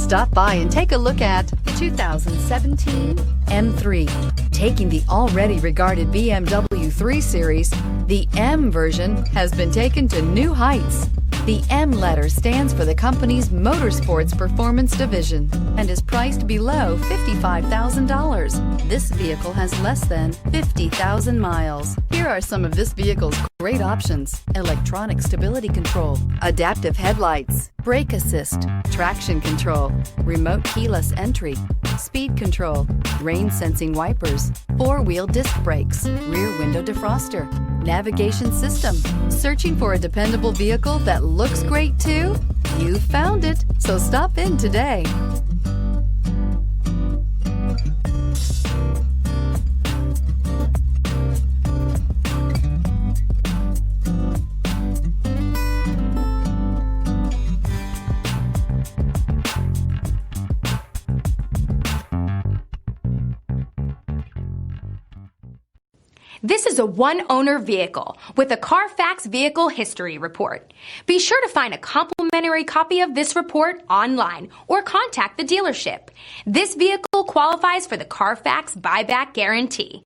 Stop by and take a look at the 2017 M3. Taking the already regarded BMW 3 Series, the M version has been taken to new heights. The M letter stands for the company's motorsports performance division and is priced below $55,000. This vehicle has less than 50,000 miles. Here are some of this vehicle's great options: electronic stability control, adaptive headlights, brake assist, traction control, remote keyless entry, speed control, rain sensing wipers, four-wheel disc brakes, rear window defroster, navigation system. Searching for a dependable vehicle that looks great too? You found it, so stop in today. This is a one-owner vehicle with a Carfax Vehicle History Report. Be sure to find a complimentary copy of this report online or contact the dealership. This vehicle qualifies for the Carfax Buyback Guarantee.